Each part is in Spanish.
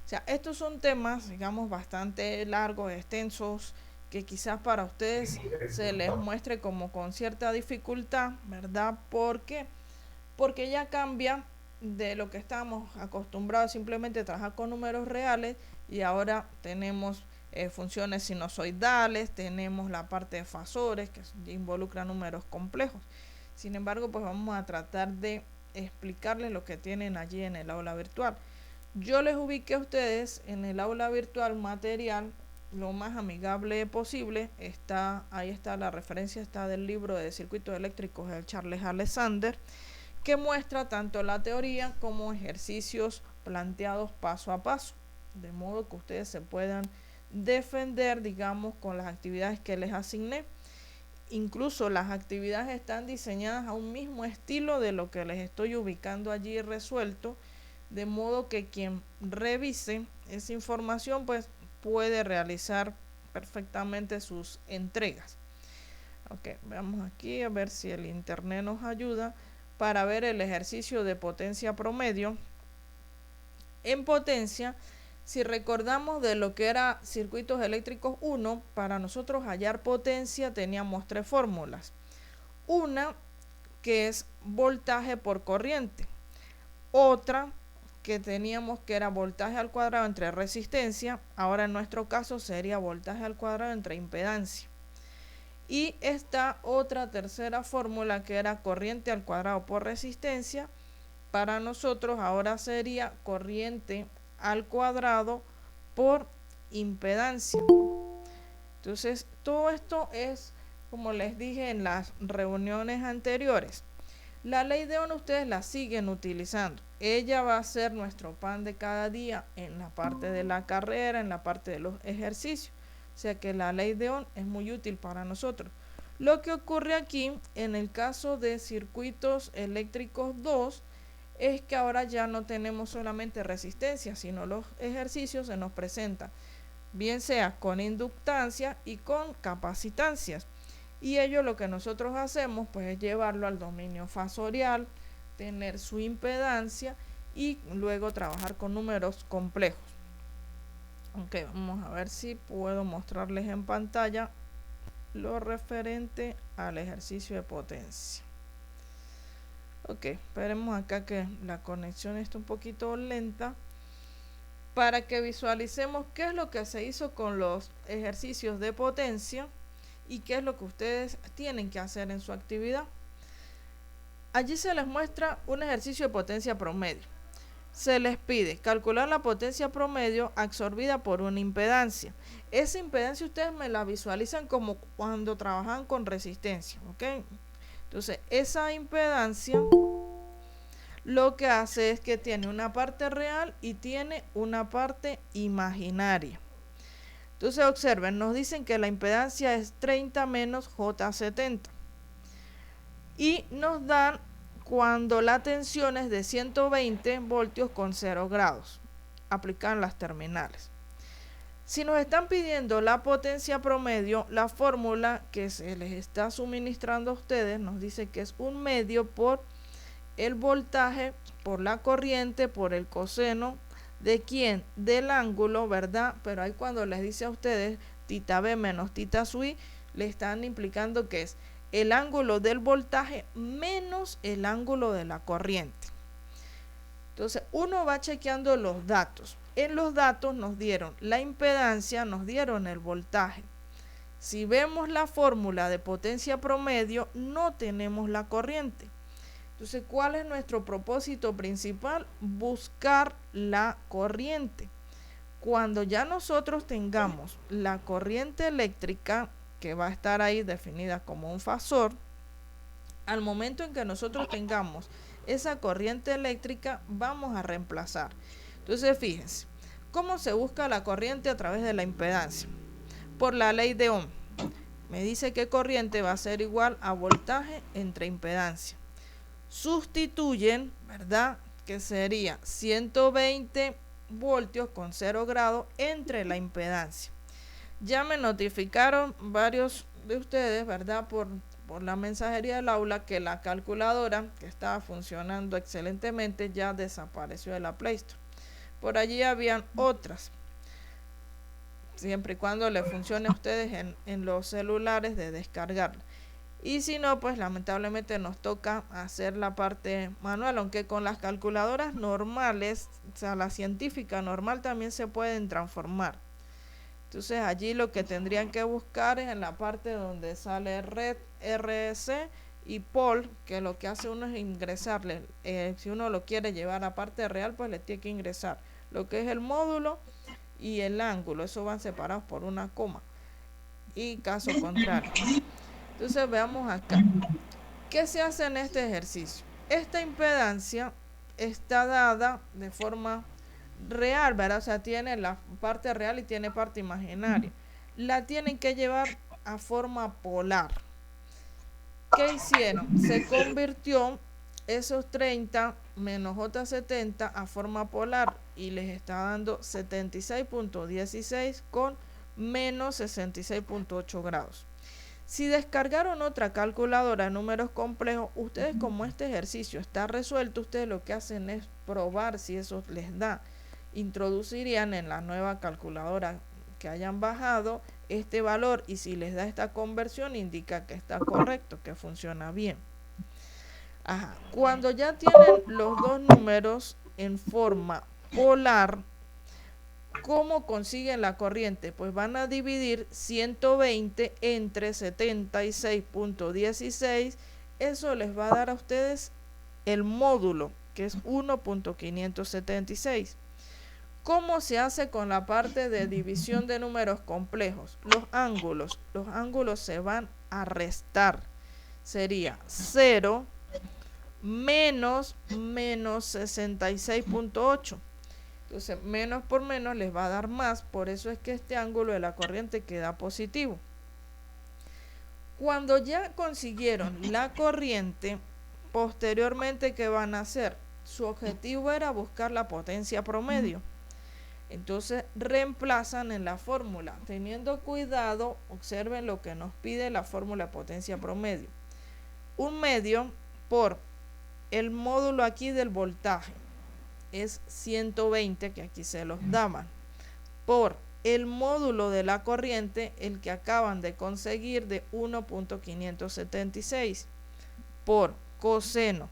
O sea, estos son temas, digamos, bastante largos, extensos, que quizás para ustedes se les muestre como con cierta dificultad, ¿verdad? Porque ya cambia de lo que estamos acostumbrados simplemente a trabajar con números reales y ahora tenemos funciones sinusoidales, tenemos la parte de fasores que involucra números complejos. Sin embargo, pues vamos a tratar de explicarles lo que tienen allí en el aula virtual. Yo les ubiqué a ustedes en el aula virtual material lo más amigable posible. Ahí está la referencia, está del libro de circuitos eléctricos de Charles Alexander, que muestra tanto la teoría como ejercicios planteados paso a paso, de modo que ustedes se puedan defender, digamos, con las actividades que les asigné. Incluso las actividades están diseñadas a un mismo estilo de lo que les estoy ubicando allí resuelto, de modo que quien revise esa información pues puede realizar perfectamente sus entregas. Ok, veamos aquí a ver si el internet nos ayuda para ver el ejercicio de potencia promedio. En potencia, si recordamos de lo que era circuitos eléctricos 1, para nosotros hallar potencia teníamos tres fórmulas. Una que es voltaje por corriente, otra que teníamos que era voltaje al cuadrado entre resistencia, ahora en nuestro caso sería voltaje al cuadrado entre impedancia. Y esta otra tercera fórmula que era corriente al cuadrado por resistencia, para nosotros ahora sería corriente al cuadrado por impedancia. Entonces, todo esto es, como les dije en las reuniones anteriores, la ley de Ohm ustedes la siguen utilizando. Ella va a ser nuestro pan de cada día en la parte de la carrera, en la parte de los ejercicios. O sea que la ley de Ohm es muy útil para nosotros. Lo que ocurre aquí, en el caso de circuitos eléctricos 2, es que ahora ya no tenemos solamente resistencia, sino los ejercicios se nos presentan, bien sea con inductancia y con capacitancias. Y ello lo que nosotros hacemos pues es llevarlo al dominio fasorial, tener su impedancia y luego trabajar con números complejos. Ok, vamos a ver si puedo mostrarles en pantalla lo referente al ejercicio de potencia. Ok, esperemos acá que la conexión esté un poquito lenta para que visualicemos qué es lo que se hizo con los ejercicios de potencia y qué es lo que ustedes tienen que hacer en su actividad. Allí se les muestra un ejercicio de potencia promedio. Se les pide calcular la potencia promedio absorbida por una impedancia. Esa impedancia ustedes me la visualizan como cuando trabajan con resistencia, ¿ok? Entonces, esa impedancia lo que hace es que tiene una parte real y tiene una parte imaginaria. Entonces observen, nos dicen que la impedancia es 30 menos J70 y nos dan cuando la tensión es de 120 voltios con 0 grados. Aplican las terminales. Si nos están pidiendo la potencia promedio, la fórmula que se les está suministrando a ustedes nos dice que es 1/2 por el voltaje por la corriente por el coseno de quién, del ángulo, ¿verdad? Pero ahí cuando les dice a ustedes tita B menos tita su I, le están implicando que es el ángulo del voltaje menos el ángulo de la corriente. Entonces uno va chequeando los datos. En los datos nos dieron la impedancia, nos dieron el voltaje. Si vemos la fórmula de potencia promedio, no tenemos la corriente. Entonces, ¿cuál es nuestro propósito principal? Buscar la corriente. Cuando ya nosotros tengamos la corriente eléctrica, que va a estar ahí definida como un fasor, al momento en que nosotros tengamos esa corriente eléctrica, vamos a reemplazar. Entonces, fíjense, ¿cómo se busca la corriente a través de la impedancia? Por la ley de Ohm. Me dice que corriente va a ser igual a voltaje entre impedancia. Sustituyen, ¿verdad? Que sería 120 voltios con 0 grados entre la impedancia. Ya me notificaron varios de ustedes, ¿verdad? Por la mensajería del aula que la calculadora que estaba funcionando excelentemente ya desapareció de la Play Store. Por allí habían otras, siempre y cuando le funcione a ustedes en los celulares de descargarla. Y si no, pues lamentablemente nos toca hacer la parte manual, aunque con las calculadoras normales, o sea, la científica normal también se pueden transformar. Entonces allí lo que tendrían que buscar es en la parte donde sale red, RC y POL, que lo que hace uno es ingresarle, si uno lo quiere llevar a parte real, pues le tiene que ingresar lo que es el módulo y el ángulo, eso van separados por una coma, y caso contrario. Entonces veamos acá, ¿qué se hace en este ejercicio? Esta impedancia está dada de forma real, ¿verdad? O sea, tiene la parte real y tiene parte imaginaria. La tienen que llevar a forma polar. ¿Qué hicieron? Se convirtió esos 30 menos J70 a forma polar y les está dando 76.16 con menos 66.8 grados. Si descargaron otra calculadora de números complejos, ustedes, como este ejercicio está resuelto, ustedes lo que hacen es probar si eso les da. Introducirían en la nueva calculadora que hayan bajado este valor, y si les da esta conversión indica que está correcto, que funciona bien. Ajá. Cuando ya tienen los dos números en forma polar, ¿cómo consiguen la corriente? Pues van a dividir 120 entre 76.16. Eso les va a dar a ustedes el módulo, que es 1.576. ¿Cómo se hace con la parte de división de números complejos? Los ángulos se van a restar. Sería 0 menos 66.8. Entonces, menos por menos les va a dar más, por eso es que este ángulo de la corriente queda positivo. Cuando ya consiguieron la corriente, posteriormente, ¿qué van a hacer? Su objetivo era buscar la potencia promedio. Entonces reemplazan en la fórmula, teniendo cuidado, observen lo que nos pide la fórmula de potencia promedio. Un medio por el módulo aquí del voltaje, es 120, que aquí se los daban, por el módulo de la corriente, el que acaban de conseguir de 1.576, por coseno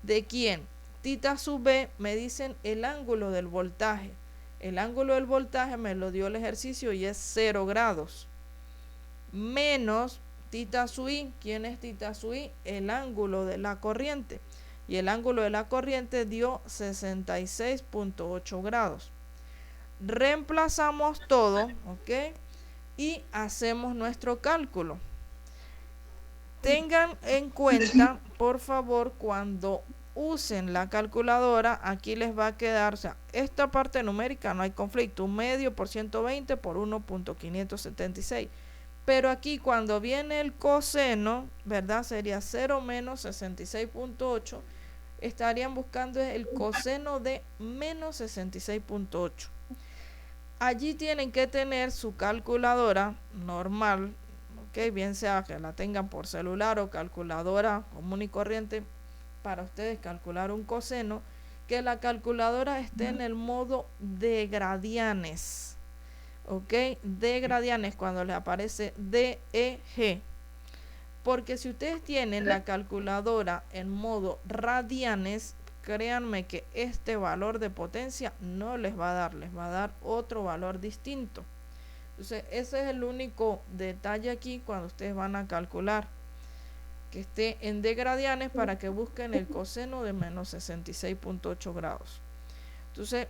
de quién, tita sub b, me dicen el ángulo del voltaje. El ángulo del voltaje me lo dio el ejercicio y es 0 grados, menos tita sub i. ¿Quién es tita sub i? El ángulo de la corriente, y el ángulo de la corriente dio 66.8 grados. Reemplazamos todo, ¿ok? Y hacemos nuestro cálculo. Tengan en cuenta, por favor, cuando usen la calculadora, aquí les va a quedar, o sea, esta parte numérica no hay conflicto, 1 medio por 120 por 1.576. Pero aquí cuando viene el coseno, ¿verdad? Sería 0 menos 66.8. Estarían buscando el coseno de menos 66.8. Allí tienen que tener su calculadora normal, ¿ok? Bien sea que la tengan por celular o calculadora común y corriente, para ustedes calcular un coseno, que la calculadora esté en el modo de gradianes, ¿ok? De gradianes, cuando les aparece DEG. Porque si ustedes tienen la calculadora en modo radianes, créanme que este valor de potencia no les va a dar, les va a dar otro valor distinto. Entonces ese es el único detalle aquí cuando ustedes van a calcular, que esté en D gradianes, para que busquen el coseno de menos 66.8 grados. Entonces,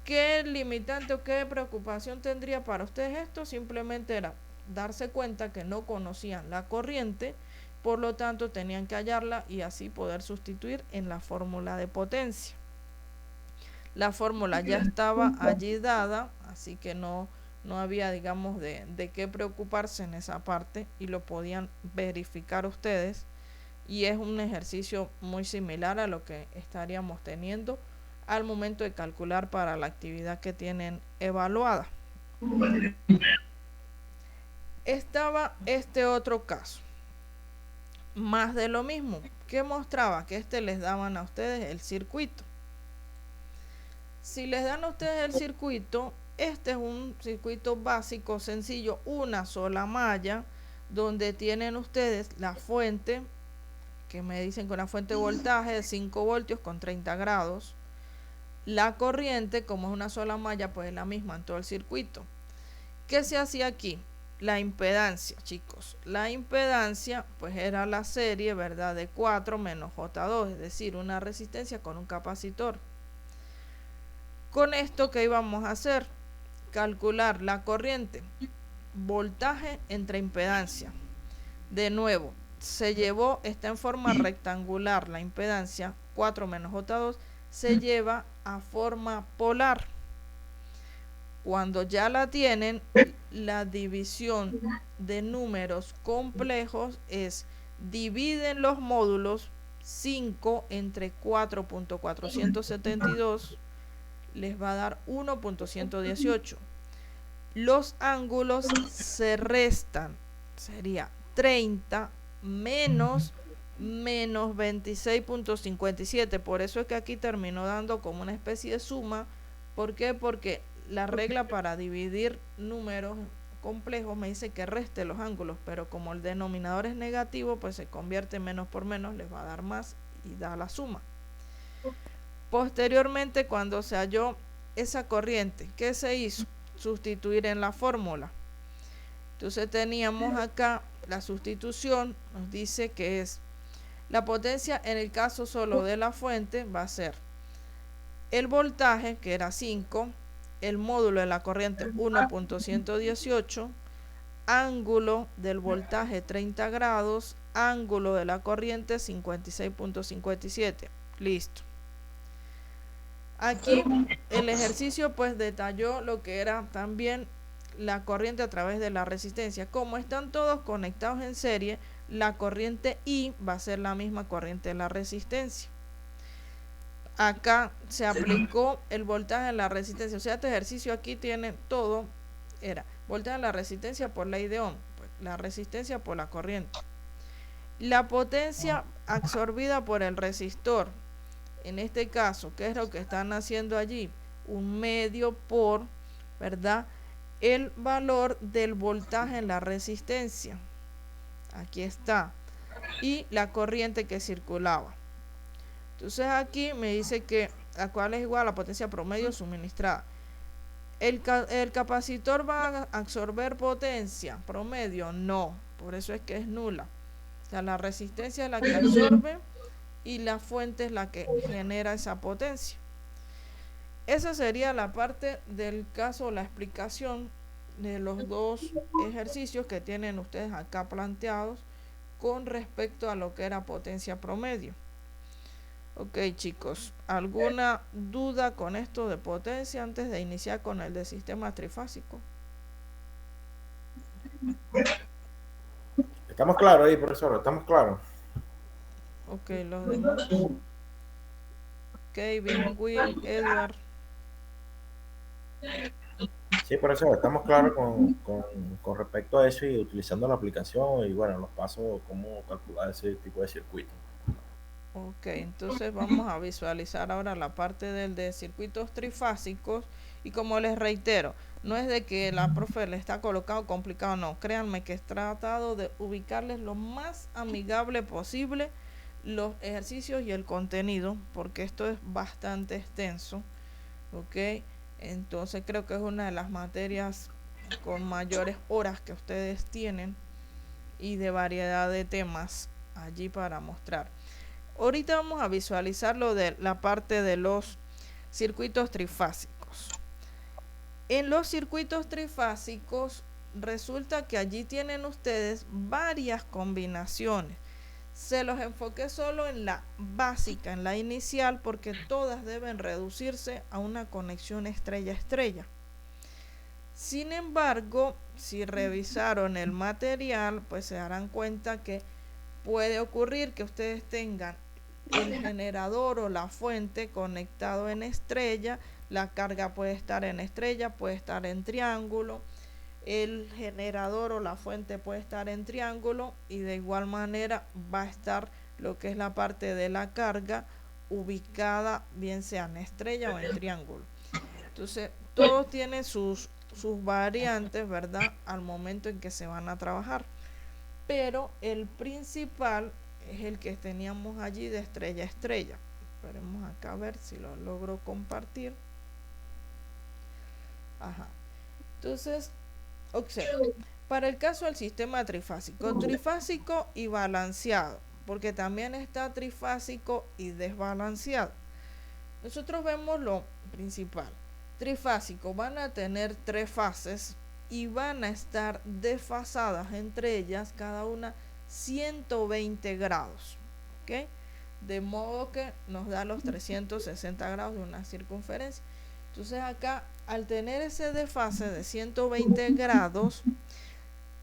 ¿qué limitante o qué preocupación tendría para ustedes esto? Simplemente era darse cuenta que no conocían la corriente, por lo tanto tenían que hallarla y así poder sustituir en la fórmula de potencia. La fórmula ya estaba allí dada, así que no había, digamos, de qué preocuparse en esa parte, y lo podían verificar ustedes, y es un ejercicio muy similar a lo que estaríamos teniendo al momento de calcular para la actividad que tienen evaluada. Estaba este otro caso, más de lo mismo, que mostraba que les daban a ustedes el circuito. Si les dan a ustedes el circuito, este es un circuito básico, sencillo, una sola malla, donde tienen ustedes la fuente, que me dicen con la fuente de voltaje de 5 voltios con 30 grados. La corriente, como es una sola malla, pues es la misma en todo el circuito. ¿Qué se hacía aquí? La impedancia, chicos. La impedancia, pues era la serie, ¿verdad? De 4 menos J2, es decir, una resistencia con un capacitor. Con esto, ¿qué íbamos a hacer? Calcular la corriente, voltaje entre impedancia. De nuevo, se llevó, está en forma rectangular la impedancia, 4 menos J2, se lleva a forma polar. Cuando ya la tienen, la división de números complejos es dividen los módulos 5 entre 4.472, les va a dar 1.118. Los ángulos se restan, sería 30 menos 26.57. Por eso es que aquí terminó dando como una especie de suma. ¿Por qué? Porque la regla para dividir números complejos me dice que reste los ángulos, pero como el denominador es negativo, pues se convierte menos por menos, les va a dar más y da la suma. Posteriormente, cuando se halló esa corriente, ¿qué se hizo? Sustituir en la fórmula. Entonces teníamos acá la sustitución, nos dice que es la potencia en el caso solo de la fuente va a ser el voltaje, que era 5, el módulo de la corriente 1.118, ángulo del voltaje 30 grados, ángulo de la corriente 56.57. Listo. Aquí el ejercicio pues detalló lo que era también la corriente a través de la resistencia. Como están todos conectados en serie, la corriente I va a ser la misma corriente de la resistencia. Acá se aplicó el voltaje en la resistencia. O sea, este ejercicio aquí tiene todo. Era voltaje en la resistencia por ley de Ohm, pues, la resistencia por la corriente. La potencia absorbida por el resistor. En este caso, ¿qué es lo que están haciendo allí? Un medio por, ¿verdad? El valor del voltaje en la resistencia. Aquí está. Y la corriente que circulaba. Entonces aquí me dice que la cual es igual a la potencia promedio suministrada. ¿El capacitor va a absorber potencia promedio? No. Por eso es que es nula. O sea, la resistencia es la que absorbe y la fuente es la que genera esa potencia. Esa sería la parte del caso, la explicación de los dos ejercicios que tienen ustedes acá planteados con respecto a lo que era potencia promedio. Ok, chicos, ¿alguna duda con esto de potencia antes de iniciar con el de sistema trifásico? Estamos claros ahí, profesor, estamos claros. Ok, los demás. Kevin, Will, Edward. Sí, profesor, estamos claros con respecto a eso y utilizando la aplicación y bueno, los pasos, cómo calcular ese tipo de circuito. Ok, entonces vamos a visualizar ahora la parte del de circuitos trifásicos y como les reitero, no es de que la profe le está colocado complicado, no, créanme que he tratado de ubicarles lo más amigable posible los ejercicios y el contenido, porque esto es bastante extenso, ok, entonces creo que es una de las materias con mayores horas que ustedes tienen y de variedad de temas allí para mostrar. Ahorita vamos a visualizar lo de la parte de los circuitos trifásicos. En los circuitos trifásicos resulta que allí tienen ustedes varias combinaciones. Se los enfoqué solo en la básica, en la inicial, porque todas deben reducirse a una conexión estrella-estrella. Sin embargo, si revisaron el material, pues se darán cuenta que puede ocurrir que ustedes tengan el generador o la fuente conectado en estrella, la carga puede estar en estrella, puede estar en triángulo, el generador o la fuente puede estar en triángulo y de igual manera va a estar lo que es la parte de la carga ubicada, bien sea en estrella o en triángulo. Entonces, todos tienen sus variantes, ¿verdad? Al momento en que se van a trabajar. Pero el principal es el que teníamos allí de estrella a estrella. Esperemos acá a ver si lo logro compartir. Ajá. Entonces, observen. Para el caso del sistema trifásico y balanceado, porque también está trifásico y desbalanceado. Nosotros vemos lo principal. Trifásico van a tener 3 fases y van a estar desfasadas entre ellas cada una 120 grados. ¿Ok? De modo que nos da los 360 grados de una circunferencia. Entonces acá, al tener ese desfase de 120 grados,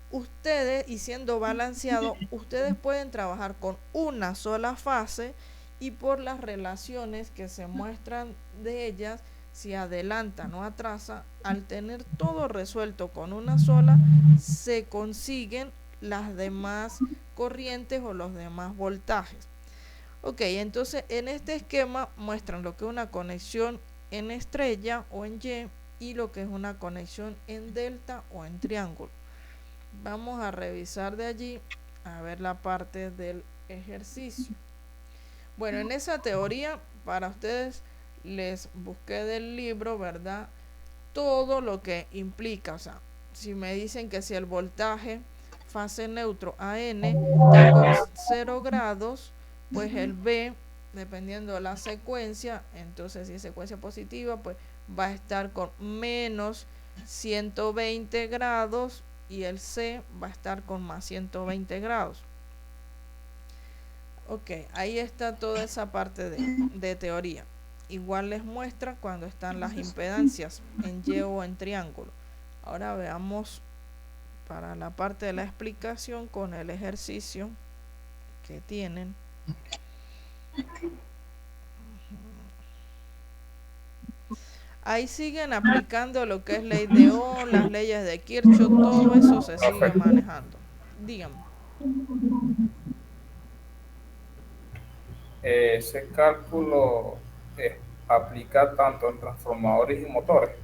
ustedes, y siendo balanceado, ustedes pueden trabajar con una sola fase y por las relaciones que se muestran de ellas, si adelantan o atrasa, al tener todo resuelto con una sola, se consiguen las demás corrientes o los demás voltajes. Ok, entonces en este esquema muestran lo que es una conexión en estrella o en Y lo que es una conexión en delta o en triángulo. Vamos a revisar de allí a ver la parte del ejercicio. Bueno, en esa teoría para ustedes les busqué del libro, ¿verdad? Todo lo que implica, o sea, si me dicen que si el voltaje fase neutro AN está con 0 grados, pues el B, dependiendo de la secuencia, entonces si es secuencia positiva, pues va a estar con menos 120 grados y el C va a estar con más 120 grados. Ok, ahí está toda esa parte de teoría. Igual les muestra cuando están las impedancias en Y o en triángulo. Ahora veamos para la parte de la explicación con el ejercicio que tienen. Ahí siguen aplicando lo que es ley de Ohm, las leyes de Kirchhoff, todo eso se sigue manejando. Díganme. Ese cálculo aplica tanto en transformadores y motores.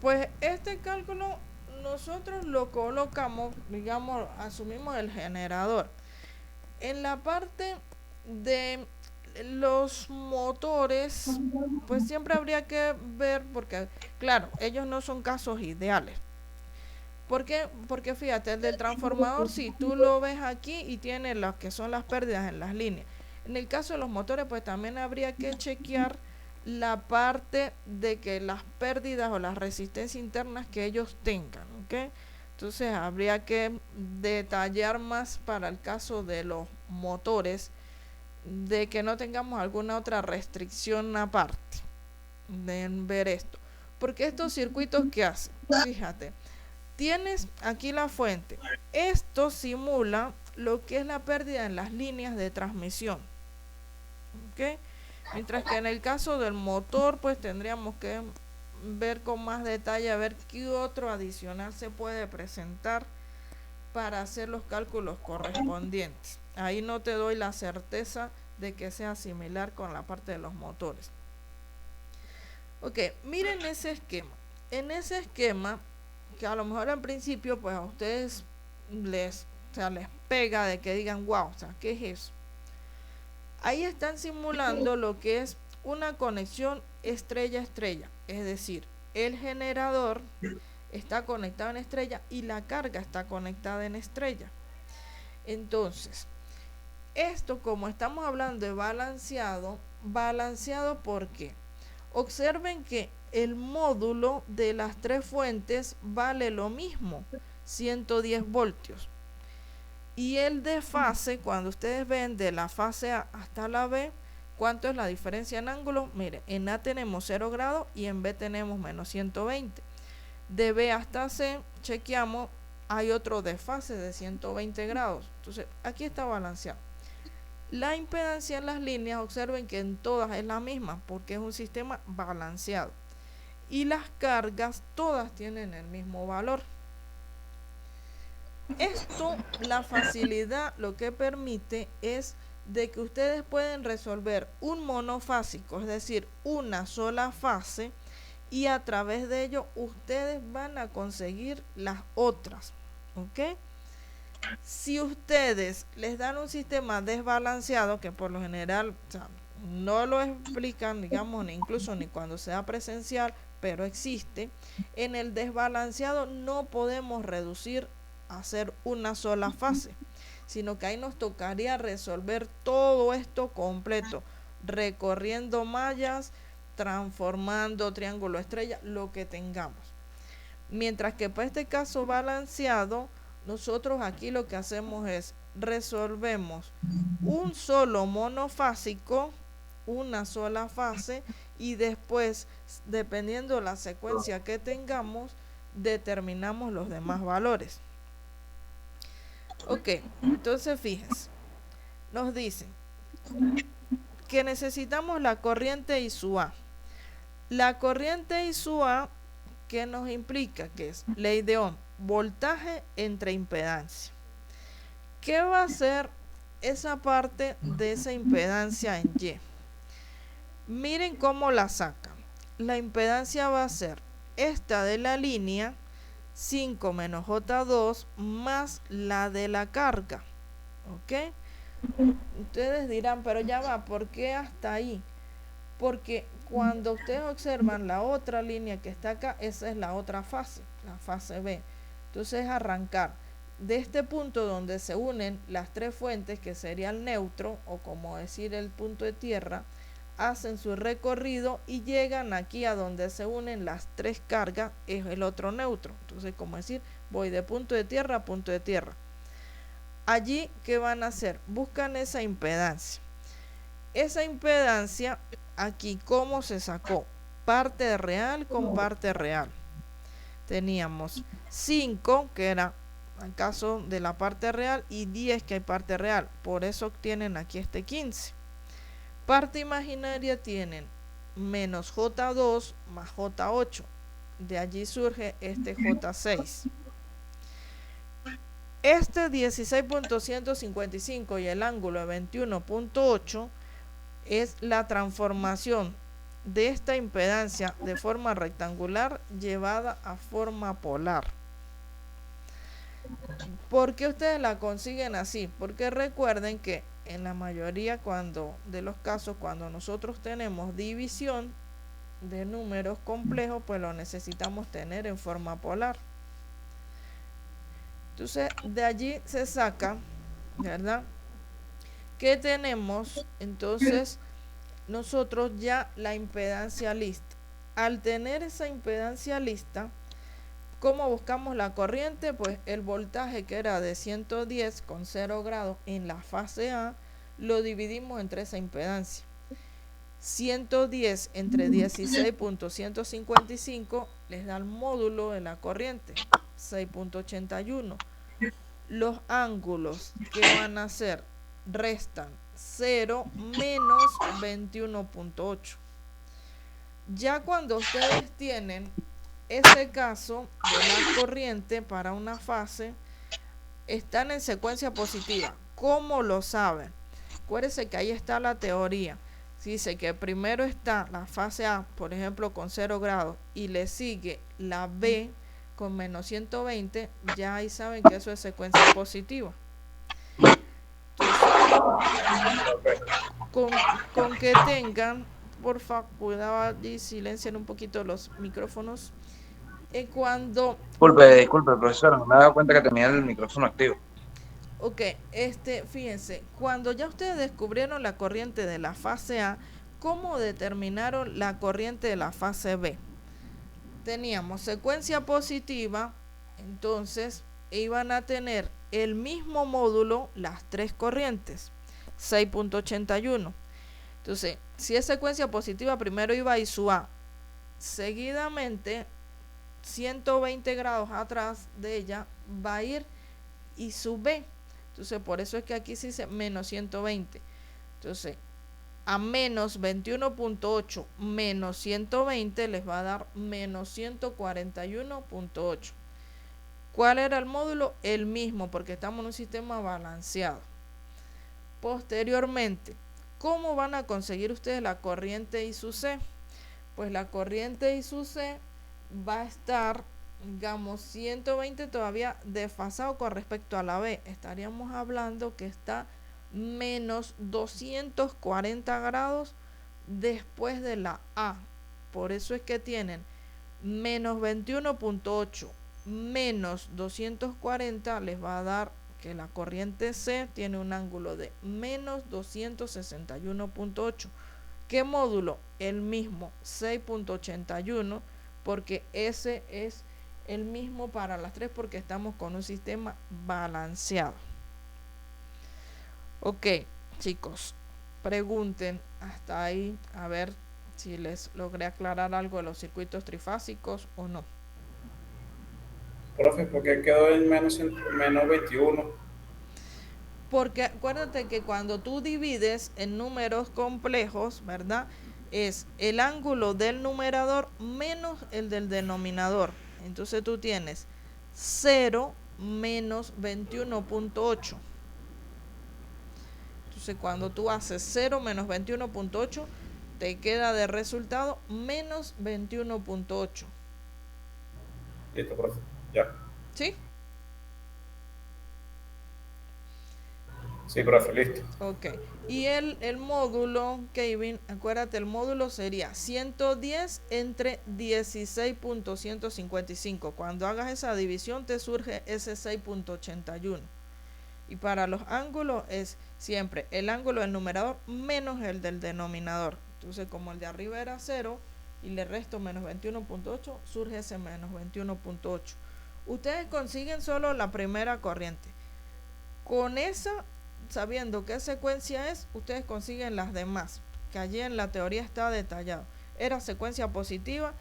Pues este cálculo nosotros lo colocamos, digamos, asumimos el generador. En la parte de los motores, pues siempre habría que ver, porque claro, ellos no son casos ideales. ¿Por qué? Porque fíjate, el del transformador, si tú lo ves aquí y tiene lo que son las pérdidas en las líneas. En el caso de los motores, pues también habría que chequear la parte de que las pérdidas o las resistencias internas que ellos tengan, ¿ok? Entonces habría que detallar más para el caso de los motores, de que no tengamos alguna otra restricción aparte de ver esto. Porque estos circuitos que hacen, fíjate, tienes aquí la fuente. Esto simula lo que es la pérdida en las líneas de transmisión. ¿Ok? Mientras que en el caso del motor, pues tendríamos que ver con más detalle a ver qué otro adicional se puede presentar para hacer los cálculos correspondientes. Ahí no te doy la certeza de que sea similar con la parte de los motores. Ok, miren ese esquema. En ese esquema, que a lo mejor en principio pues a ustedes les pega de que digan, wow, o sea, ¿qué es eso? Ahí están simulando lo que es una conexión estrella-estrella, es decir, el generador está conectado en estrella y la carga está conectada en estrella. Entonces, esto, como estamos hablando de balanceado, ¿por qué? Observen que el módulo de las 3 fuentes vale lo mismo, 110 voltios. Y el desfase, cuando ustedes ven de la fase A hasta la B, ¿cuánto es la diferencia en ángulo? Mire, en A tenemos 0 grados y en B tenemos menos 120. De B hasta C, chequeamos, hay otro desfase de 120 grados. Entonces, aquí está balanceado. La impedancia en las líneas, observen que en todas es la misma, porque es un sistema balanceado. Y las cargas, todas tienen el mismo valor. Esto, la facilidad, lo que permite es de que ustedes pueden resolver un monofásico, es decir, una sola fase, y a través de ello ustedes van a conseguir las otras, ¿ok? Si ustedes les dan un sistema desbalanceado, que por lo general, o sea, no lo explican, digamos, ni incluso ni cuando sea presencial, pero existe, en el desbalanceado no podemos reducir a hacer una sola fase, sino que ahí nos tocaría resolver todo esto completo, recorriendo mallas, transformando triángulo estrella, lo que tengamos. Mientras que para este caso balanceado, nosotros aquí lo que hacemos es resolvemos un solo monofásico, una sola fase, y después, dependiendo la secuencia que tengamos, determinamos los demás valores. Ok, entonces fíjense, nos dicen que necesitamos la corriente y su A. La corriente y su A, ¿qué nos implica? Que es ley de Ohm, voltaje entre impedancia. ¿Qué va a hacer esa parte de esa impedancia en Y? Miren cómo la sacan. La impedancia va a ser esta de la línea, 5 menos J2 más la de la carga. ¿Ok? Ustedes dirán, pero ya va, ¿por qué hasta ahí? Porque cuando ustedes observan la otra línea que está acá, esa es la otra fase, la fase B. Entonces arrancar de este punto donde se unen las tres fuentes, que sería el neutro, o como decir el punto de tierra, hacen su recorrido y llegan aquí a donde se unen las tres cargas, es el otro neutro. Entonces, como decir, voy de punto de tierra a punto de tierra. Allí, ¿qué van a hacer? Buscan esa impedancia. Esa impedancia, aquí, ¿cómo se sacó? Parte real con parte real. Teníamos 5, que era el caso de la parte real, y 10, que hay parte real. Por eso tienen aquí este 15. Parte imaginaria tienen menos J2 más J8. De allí surge este J6. Este 16.155 y el ángulo de 21.8 es la transformación de esta impedancia de forma rectangular llevada a forma polar. ¿Por qué ustedes la consiguen así? Porque recuerden que en la mayoría de los casos, cuando nosotros tenemos división de números complejos, pues lo necesitamos tener en forma polar. Entonces, de allí se saca, ¿verdad? Que tenemos, entonces, nosotros ya la impedancia lista. Al tener esa impedancia lista, ¿cómo buscamos la corriente? Pues el voltaje, que era de 110 con 0 grados en la fase A, lo dividimos entre esa impedancia. 110 entre 16.155 les da el módulo de la corriente, 6.81. Los ángulos que van a ser restan 0 menos 21.8. Ya cuando ustedes tienen ese caso de la corriente para una fase, están en secuencia positiva. ¿Cómo lo saben? Acuérdense que ahí está la teoría. Dice que primero está la fase A, por ejemplo, con 0 grados, y le sigue la B con menos 120, ya ahí saben que eso es secuencia positiva. Entonces, con que tengan, por favor, cuidado allí, silencien un poquito los micrófonos. Cuando... Disculpe, profesor, no me he dado cuenta que tenía el micrófono activo. Ok, fíjense, cuando ya ustedes descubrieron la corriente de la fase A, ¿cómo determinaron la corriente de la fase B? Teníamos secuencia positiva, entonces iban a tener el mismo módulo las tres corrientes, 6.81. Entonces, si es secuencia positiva, primero iba a su A, seguidamente 120 grados atrás de ella va a ir y su B. Entonces, por eso es que aquí se dice menos 120. Entonces, a menos 21.8 menos 120 les va a dar menos 141.8. ¿Cuál era el módulo? El mismo, porque estamos en un sistema balanceado. Posteriormente, ¿cómo van a conseguir ustedes la corriente I sub C? Pues la corriente I sub C va a estar, digamos, 120 todavía desfasado con respecto a la B. Estaríamos hablando que está menos 240 grados después de la A. Por eso es que tienen menos 21.8 menos 240 les va a dar que la corriente C tiene un ángulo de menos 261.8. ¿Qué módulo? El mismo, 6.81, porque ese es el mismo para las tres porque estamos con un sistema balanceado. Ok, chicos, pregunten hasta ahí a ver si les logré aclarar algo de los circuitos trifásicos o no. Profe, ¿por qué quedó en menos 21? Porque acuérdate que cuando tú divides en números complejos, ¿verdad? Es el ángulo del numerador menos el del denominador. Entonces tú tienes 0 menos 21.8. Entonces cuando tú haces 0 menos 21.8, te queda de resultado menos 21.8. Listo, profe. Ya. ¿Sí? Sí, profe, listo. Ok. Y el módulo, Kevin, acuérdate, el módulo sería 110 entre 16.155. Cuando hagas esa división te surge ese 6.81. Y para los ángulos es siempre el ángulo del numerador menos el del denominador. Entonces, como el de arriba era 0 y le resto menos 21.8, surge ese menos 21.8. Ustedes consiguen solo la primera corriente. Con esa, sabiendo qué secuencia es, ustedes consiguen las demás, que allí en la teoría está detallado. Era secuencia positiva,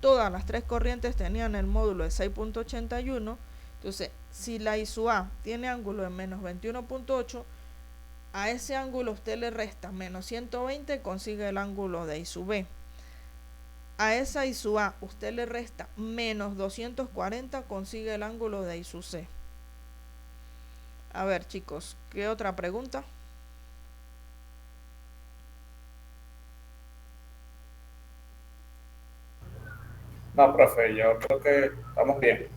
todas las tres corrientes tenían el módulo de 6.81. Entonces, si la I sub A tiene ángulo de menos 21.8, a ese ángulo usted le resta menos 120, consigue el ángulo de I sub B. A esa I sub A usted le resta menos 240, consigue el ángulo de I sub C. A ver, chicos, ¿qué otra pregunta? No, profe, yo creo que estamos bien.